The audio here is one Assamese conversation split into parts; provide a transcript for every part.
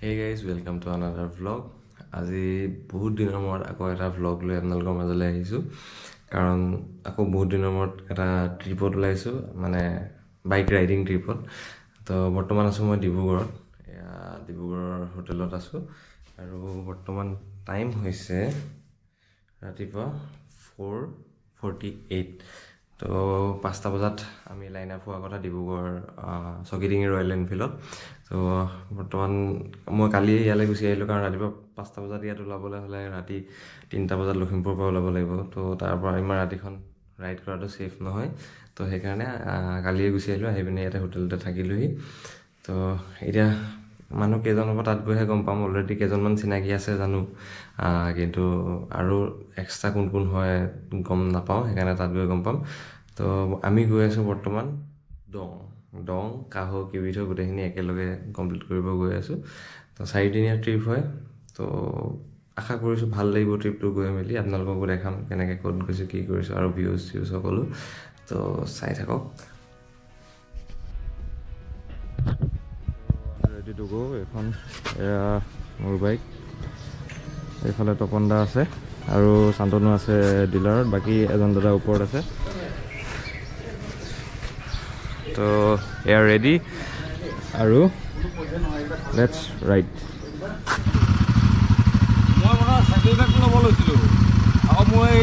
Hey guys, welcome to another vlog. আজি বহুত দিনৰ মূৰত আকৌ এটা vlog লৈ আপোনালোকৰ মাজলৈ আহিছোঁ কাৰণ আকৌ বহুত দিনৰ মূৰত এটা ট্ৰিপত ওলাইছোঁ মানে বাইক ৰাইডিং ট্ৰিপত তো বৰ্তমান আছোঁ মই ডিব্ৰুগড়ত ডিব্ৰুগড়ৰ হোটেলত আছোঁ আৰু বৰ্তমান টাইম হৈছে ৰাতিপুৱা 4:48 তো 5টা বজাত আমি লাইন আপ হোৱা কথা ডিব্ৰুগড় চকিডিঙি ৰয়েল এনফিল্ডত তো বৰ্তমান মই কালি ইয়ালৈ গুচি আহিলোঁ কাৰণ ৰাতিপুৱা 5টা বজাত ইয়াত ওলাবলৈ হ'লে ৰাতি 3টা বজাত লখিমপুৰৰ পৰা ওলাব লাগিব তো তাৰ পৰা ইমান ৰাতিখন ৰাইড কৰাটো ছেফ নহয় তো সেইকাৰণে কালিয়ে গুচি আহিলোঁ আহি পিনে ইয়াতে হোটেলতে থাকিলোহি তো এতিয়া মানুহ কেইজনৰ পৰা তাত গৈহে গম পাম অলৰেডি কেইজনমান চিনাকি আছে জানো কিন্তু আৰু এক্সট্ৰা কোন কোন হয় গম নাপাওঁ সেইকাৰণে তাত গৈ গম পাম তো আমি গৈ আছোঁ বৰ্তমান দং কাহো কিবিধ গোটেইখিনি একেলগে কমপ্লিট কৰিব গৈ আছোঁ তো 4দিনীয়া ট্ৰিপ হয় তো আশা কৰিছোঁ ভাল লাগিব ট্ৰিপটো গৈ মেলি আপোনালোককো দেখাম কেনেকৈ ক'ত গৈছোঁ কি কৰিছোঁ আৰু ভিউজ সকলো তো চাই থাকক ৰেডি টু গো এখন মোৰ বাইক এইফালে তপন দা আছে আৰু শান্তনু আছে ডিলাৰত বাকী এজন দাদা ওপৰত আছে তো এয়া ৰেডি আৰু লেটছ ৰাইড মই মানে চাইকেল বেগ ল'ব লৈছিলোঁ আকৌ মই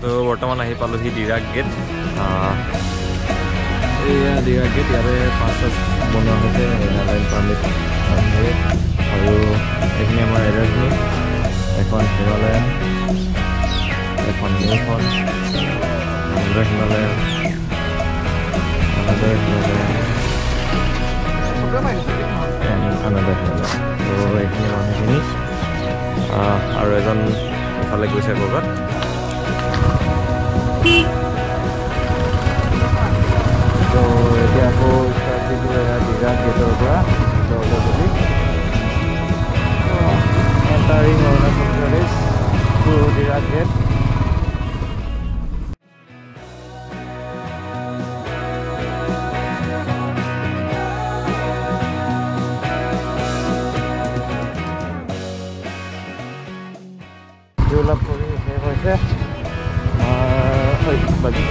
তো বৰ্তমান আহি পালোহি ডিৰাগ গেট এয়া ডিৰাগ গেট ইয়াতে পাছ বনোৱা হৈছে লাইন পাৰ্মিট আৰু এইখিনি আমাৰ এড্ৰেছখিনি এখন হিমালয়ান এখন নিউখন আনাদাৰ হিমালয়ান তো এইখিনি মানুহখিনি আৰু এজন ইফালে গৈছে ক'ৰবাত তো এতিয়া আকৌ ষ্টাৰ্ট দিছিলোঁ ডিৰাগ গেটৰ পৰা বুলি entering Arunachal Pradesh two ডিৰাগ gate develop কৰি শেষ হৈছে বাকী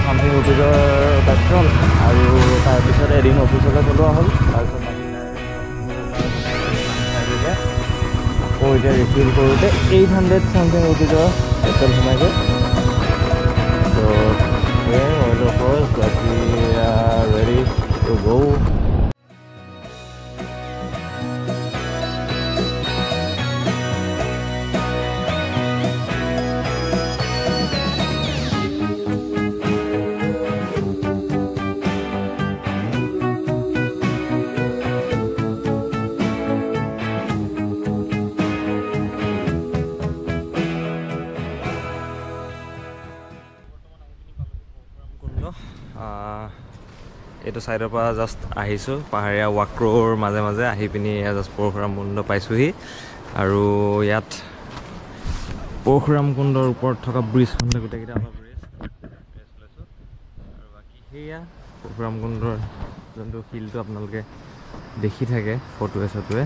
সামথিং ৰুপিজৰ পেট্ৰল আৰু তাৰপিছত এদিন অফিচলৈ চলোৱা হ'ল তাৰপিছত আকৌ এতিয়া ৰিফিল কৰোঁতে 800 চামথিং ৰুপিজৰ পেট্ৰল সোমাইছে তো অইল খৰচ বাকী ৰেডি টু গো এইটো চাইডৰ পৰা জাষ্ট আহিছোঁ পাহাৰীয়া ৱাক্ৰৰ মাজে মাজে আহি পিনি জাষ্ট পৰশুৰাম কুণ্ড পাইছোঁহি আৰু ইয়াত পৰশুৰাম কুণ্ডৰ ওপৰত থকা ব্ৰিজখনতে গোটেইকেইটা অলপ ৰেষ্ট লৈছোঁ আৰু বাকী সেয়া পৰশুৰাম কুণ্ডৰ যোনটো শিলটো আপোনালোকে দেখি থাকে ফটোৱে চটোৱে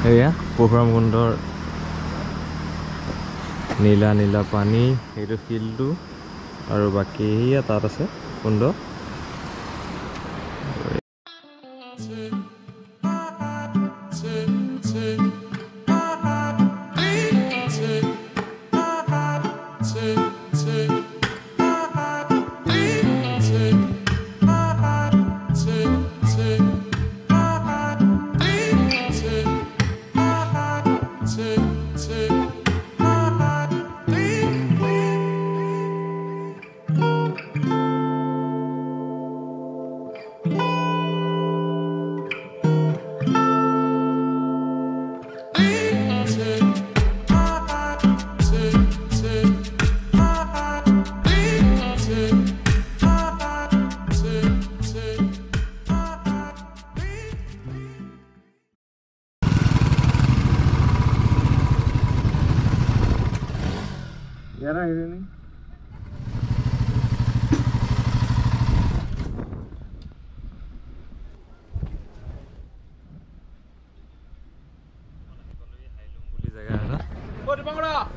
সেয়া পৰশুৰাম কুণ্ডৰ নীলা নীলা পানী সেইটো শিলটো আৰু বাকী সেয়া তাত আছে কুণ্ড কিজানি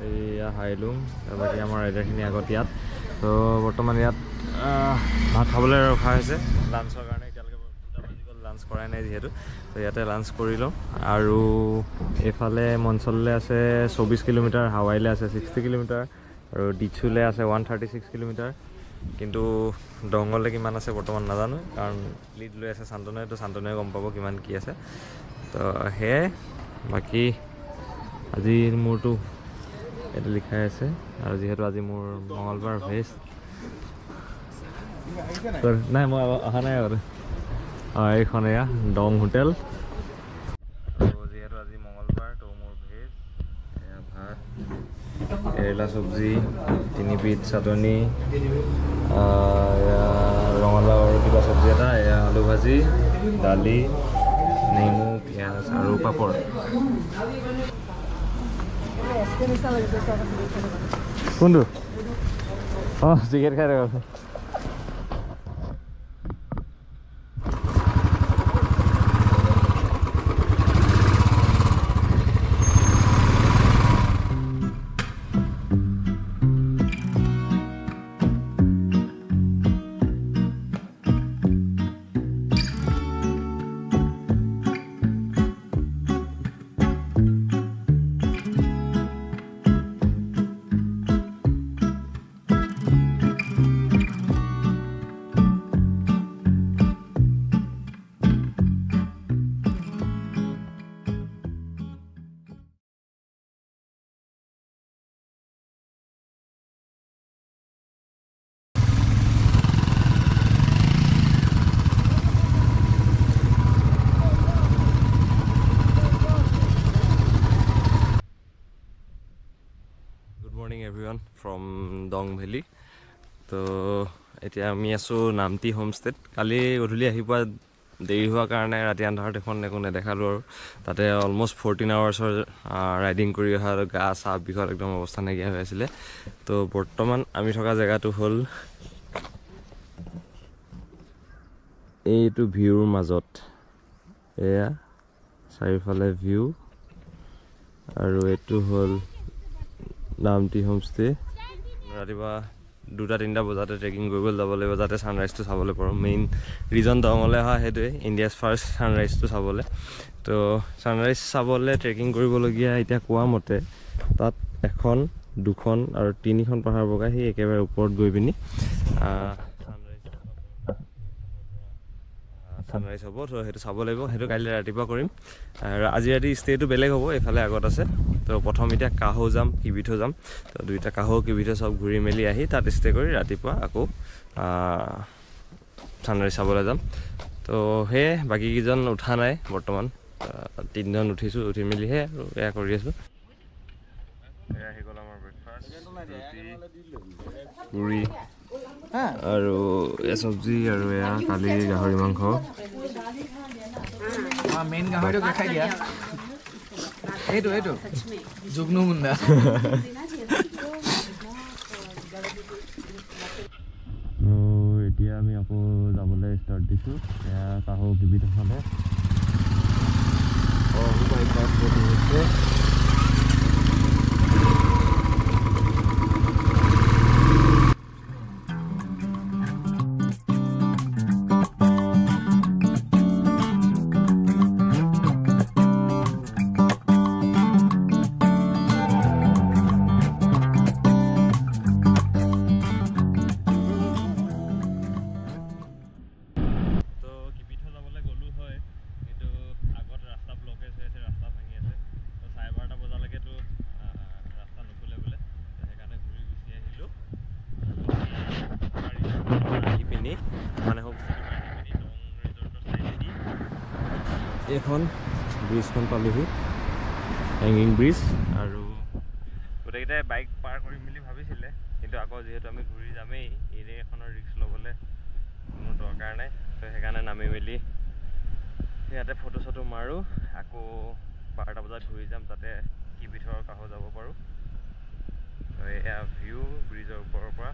এইয়া হাইলুং বাকী আমাৰ ৰাইডাৰখিনি আগত ইয়াত তো বৰ্তমান ইয়াত ভাত খাবলৈ ৰখা হৈছে লাঞ্চৰ কাৰণে এতিয়ালৈকে 2টা বাজি গ'ল লাঞ্চ কৰাই নাই যিহেতু তো ইয়াতে লাঞ্চ কৰি লওঁ আৰু এইফালে মঞ্চললৈ আছে 24 কিলোমিটাৰ হাৱাইলৈ আছে 60 কিলোমিটাৰ আৰু ডিচুলৈ আছে 136 কিলোমিটাৰ কিন্তু দংগলে কিমান আছে বৰ্তমান নাজানো কাৰণ লিড লৈ আছে শান্তনুৱে তো শান্তনুৱে গম পাব কিমান কি আছে তো সেয়াই বাকী আজিৰ মোৰতো এইটো লিখাই আছে আৰু যিহেতু আজি মোৰ মঙলবাৰ ভেজ নাই মই অহা নাই আৰু এইখন এয়া ডং হোটেল যিহেতু আজি মঙলবাৰ তো মোৰ ভেজ এয়া ভাত কেৰেলা চব্জি 3 পিচ চাটনি এয়া ৰঙালাওৰ কিবা চব্জি এটা এয়া আলু ভাজি দালি নেমু পিঁয়াজ আৰু পাপৰ কোনটো অঁ চিকেন খাই থকা everyone from Dong Valley তো এতিয়া আমি আছোঁ নামটি হোমষ্টেত কালি গধূলি আহি পোৱা দেৰি হোৱাৰ কাৰণে ৰাতি আন্ধাৰত এখন একো নেদেখালোঁ আৰু তাতে অলমষ্ট 14 আৱাৰ্ছৰ ৰাইডিং কৰি অহা আৰু গা চা বিষত একদম অৱস্থা নাইকিয়া হৈ আছিলে তো বৰ্তমান আমি থকা জেগাটো হ'ল এইটো ভিউৰ মাজত এয়া চাৰিওফালে ভিউ আৰু এইটো হ'ল নামটি হোমষ্টে ৰাতিপুৱা 2-3টা বজাতে ট্ৰেকিং কৰিবলৈ যাব লাগিব যাতে ছানৰাইজটো চাবলৈ পাৰোঁ মেইন ৰিজন দঙলৈ অহা সেইটোৱে ইণ্ডিয়াছ ফাৰ্ষ্ট ছানৰাইজটো চাবলৈ তো ছানৰাইজ চাবলৈ ট্ৰেকিং কৰিবলগীয়া এতিয়া কোৱা মতে তাত 1, 2 আৰু 3খন পাহাৰ বগাই সেই একেবাৰে ওপৰত গৈ পিনি ছানৰাইজ হ'ব তো সেইটো চাব লাগিব সেইটো কাইলৈ ৰাতিপুৱা কৰিম আৰু আজি ৰাতি ষ্টেটো বেলেগ হ'ব এইফালে আগত আছে তো প্ৰথম এতিয়া কাহো যাম কিবিথো যাম তো 2টা কাহো কিবিথো চব ঘূৰি মেলি আহি তাত ষ্টে কৰি ৰাতিপুৱা আকৌ ছানৰাইজ চাবলৈ যাম তো সেয়ে বাকীকেইজন উঠা নাই বৰ্তমান 3জন উঠিছোঁ উঠি মেলিহে আৰু এয়া কৰি আছোঁ এয়া আহি গ'ল আমাৰ ব্ৰেকফাষ্ট পুৰি আৰু এয়া চব্জি আৰু এয়া কালি গাহৰি মাংস মেইন গাহৰিটো দেখাই দিয়া এইটো জুগনু মুণ্ডা এতিয়া আমি আকৌ যাবলৈ ষ্টাৰ্ট দিছোঁ এয়া কাহো কিবিথ ফালে এখন ব্ৰিজখন পালোহি হেংগিং ব্ৰিজ আৰু গোটেইকেইটাই বাইক পাৰ কৰিম বুলি ভাবিছিলে কিন্তু আকৌ যিহেতু আমি ঘূৰি যামেই এই এখনৰ ৰিস্ক ল'বলৈ কোনো দৰকাৰ নাই তো সেইকাৰণে নামি মেলি ইয়াতে ফটো চটো মাৰোঁ আকৌ 12টা বজাত ঘূৰি যাম তাতে কিবিথৰ কাহো যাব পাৰোঁ তো এয়া ভিউ ব্ৰিজৰ ওপৰৰ পৰা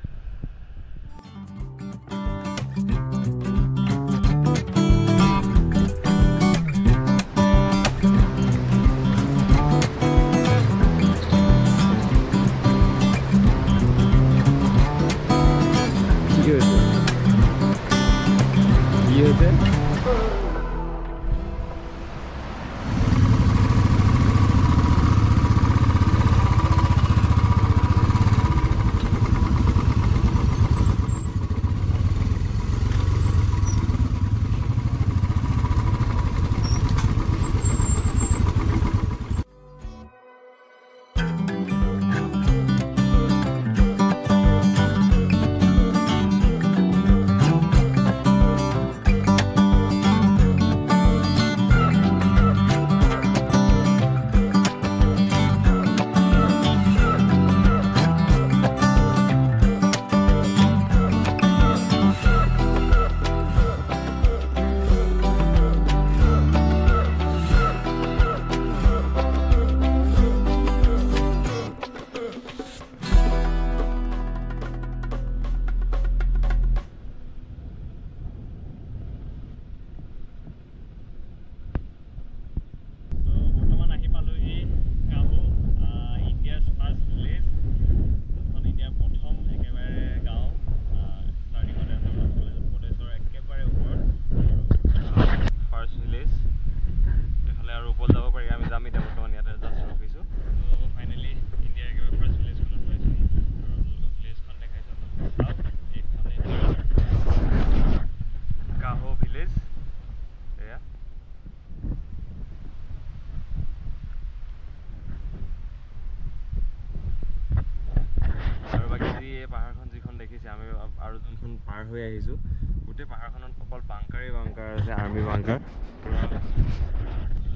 পাৰ হৈ আহিছোঁ গোটেই পাহাৰখনত অকল বাংকাৰেই বাংকাৰ আছে আৰ্মি বাংকাৰ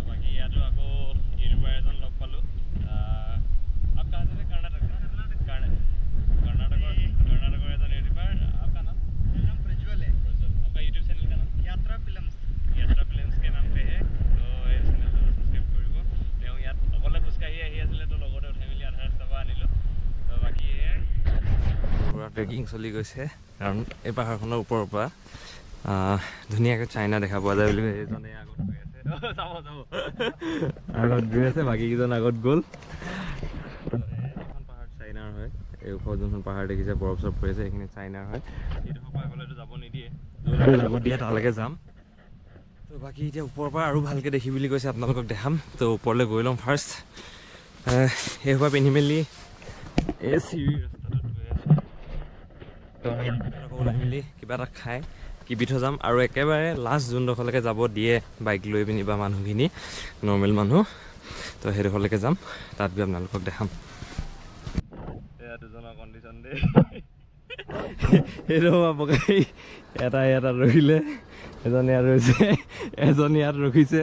বাকী ইয়াতো আকৌ ইউটিউবাৰ এজন লগ পালোঁ कर्नाटक एजन यूट्यूबर आपका नाम प्रज्वल है आपका यूट्यूब चैनल का नाम यात्रा फिल्म्स के नाम पे है तो ये चैनल को सब्सक्राइब करिব তেওঁ ইয়াত অকলে খোজকাঢ়ি আহি আছিলে তো লগতে উঠাই মেলি আধা ৰাস্তা পৰা আনিলোঁ তো বাকী পুৰা ট্ৰেকিং চলি গৈছে কাৰণ এই পাহাৰখনৰ ওপৰৰ পৰা ধুনীয়াকৈ চাইনা দেখা পোৱা যায় বুলি এজনে আগত গৈ আছে আগত গৈ আছে বাকীকেইজন আগত গ'ল চাইনাৰ হয় এই ওপৰত যোনখন পাহাৰ দেখিছে বৰফ চৰফ পৰি আছে এইখিনি চাইনাৰ হয় এইডোখৰ পৰা আগলৈতো যাব নিদিয়ে যাব দিয়ে তালৈকে যাম তো বাকী এতিয়া ওপৰৰ পৰা আৰু ভালকৈ দেখি বুলি কৈছে আপোনালোকক দেখাম তো ওপৰলৈ গৈ ল'ম ফাৰ্ষ্ট এইসোপা পিন্ধি মেলি এই চিৰি ৰাস্তাটোত গৈ আছোঁ তো ওলাই মেলি কিবা এটা খাই কিবি থৈ যাম আৰু একেবাৰে লাষ্ট যোনডোখৰলৈকে যাব দিয়ে বাইক লৈ পিনি বা মানুহখিনি নৰ্মেল মানুহ তো সেইডোখৰলৈকে যাম তাত গৈ আপোনালোকক দেখাম দুজনৰ কণ্ডিশ্যন দেই সেইটো পকাই এটা ইয়াত ৰখিলে এজনে ইয়াত ৰৈছে এজনে ইয়াত ৰখিছে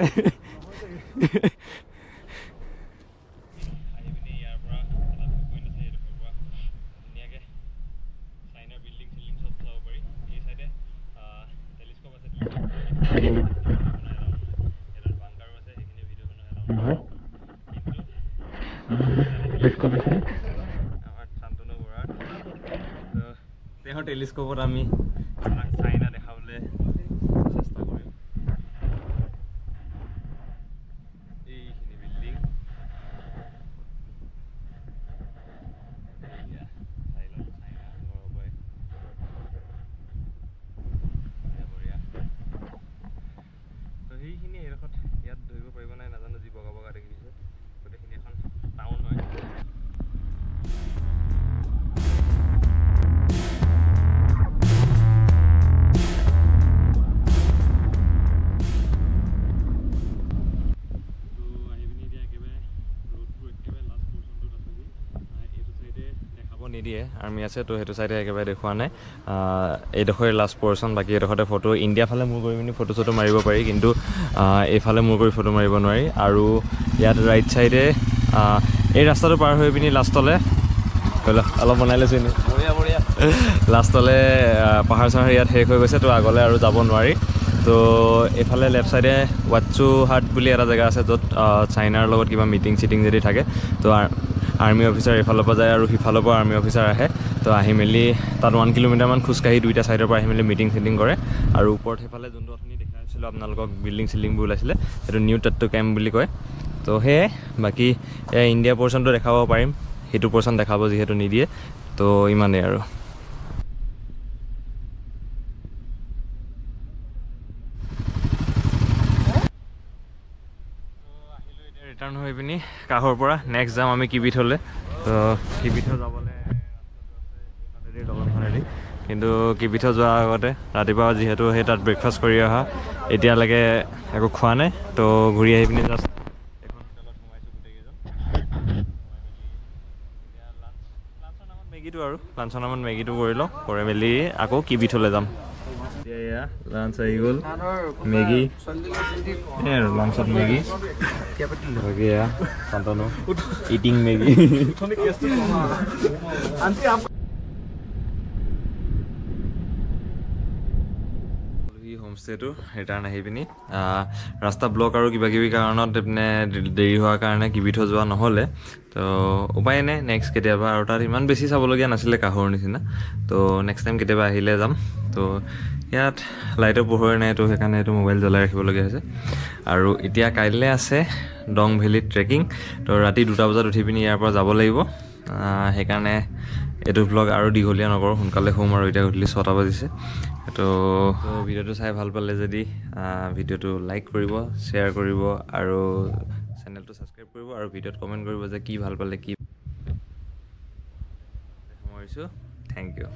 টেলিস্কোপত আমি চাইনা দেখাবলৈ চেষ্টা কৰিম এইখিনি বিল্ডিং তো সেইখিনি এইডোখৰত ইয়াত ধৰিব পাৰিব নাই নাজানো যি বগা বগা দেখিছে গোটেইখিনি এখন টাউন হয় নিদিয়ে আৰ্মি আছে তো সেইটো চাইডে একেবাৰে দেখুওৱা নাই এইডোখৰে লাষ্ট পৰ্চন বাকী এইডোখৰতে ফটো ইণ্ডিয়া ফালে মূৰ কৰি পিনি ফটো চটো মাৰিব পাৰি কিন্তু এইফালে মূৰ কৰি ফটো মাৰিব নোৱাৰি আৰু ইয়াত ৰাইট চাইডে এই ৰাস্তাটো পাৰ হৈ পিনি লাষ্টলৈ অলপ বনাই লৈছোঁ এনেই বঢ়িয়া বঢ়িয়া লাষ্টলৈ পাহাৰ চাহাৰ ইয়াত শেষ হৈ গৈছে তো আগলৈ আৰু যাব নোৱাৰি তো এইফালে লেফ্ট চাইডে ৱাটছু হাট বুলি এটা জেগা আছে য'ত চাইনাৰ লগত কিবা মিটিং চিটিং যদি থাকে তো আৰ্মি অফিচাৰ এইফালৰ পৰা যায় আৰু সিফালৰ পৰা আৰ্মি অফিচাৰ আহে। তো আহি মেলি তাত 1 কিলোমিটাৰমান খোজকাঢ়ি দুইটা ছাইডৰ পৰা আহি মেলি মিটিং চিটিং কৰে। আৰু ওপৰত সেইফালে যোনটো আপুনি দেখাইছিলোঁ আপোনালোকক বিল্ডিং চিল্ডিংবোৰ ওলাইছিলে, সেইটো নিউ টাট্টু কেম্প বুলি কয়। তো সেয়াই, বাকী ইণ্ডিয়া পৰ্চনটো দেখাব পাৰিম, সেইটো পৰ্চন দেখাব যিহেতু নিদিয়ে। তো ইমানেই আৰু। ৰিটাৰ্ণ হৈ পিনি কাহৰ পৰা নেক্সট যাম আমি কিবিথলৈ। তো কিবিথ যাবলৈ দলংখনেদি, কিন্তু কিবিথ যোৱাৰ আগতে ৰাতিপুৱা যিহেতু সেই তাত ব্ৰেকফাষ্ট কৰি অহা, এতিয়ালৈকে একো খোৱা নাই। তো ঘূৰি আহি পিনি জাষ্ট এখন হোটেলত সোমাইছোঁ গোটেইকেইজন। মেগীটো আৰু লাঞ্চৰ নামত মেগীটো কৰি লওঁ, কৰি মেলি আকৌ কিবিথলৈ যাম। এয়া লাঞ্চ আহি গ'ল, মেগী আৰু লাঞ্চত মেগী, বাকী এয়া শান্তনু ইটিং মেগী। হোমষ্টেটো ৰিটাৰ্ণ আহি পিনি ৰাস্তা ব্লক আৰু কিবা কিবি কাৰণত মানে দেৰি হোৱাৰ কাৰণে কিবিথ যোৱা নহ'লে। তো উপায় নাই, নেক্সট কেতিয়াবা। আৰু তাত ইমান বেছি চাবলগীয়া নাছিলে কাহৰ নিচিনা। তো নেক্সট টাইম কেতিয়াবা আহিলে যাম। তো ইয়াত লাইটৰ পোহৰ নাই, তো সেইকাৰণে এইটো মোবাইল জ্বলাই ৰাখিবলগীয়া হৈছে। আৰু এতিয়া কাইলৈ আছে ডং ভেলীত ট্ৰেকিং। তো ৰাতি 2টা বজাত উঠি পিনি ইয়াৰ পৰা যাব লাগিব। সেইকাৰণে এইটো ভ্লগ আৰু দীঘলীয়া নকৰোঁ, সোনকালে শুম। আৰু এতিয়া গধূলি 6টা বাজিছে। তো ভিডিঅ'টো চাই ভাল পালে যদি ভিডিঅ'টো লাইক কৰিব, শ্বেয়াৰ কৰিব আৰু চেনেলটো ছাবস্ক্ৰাইব কৰিব, আৰু ভিডিঅ'ত কমেণ্ট কৰিব যে কি ভাল পালে, কি সামৰিছোঁ। Thank U.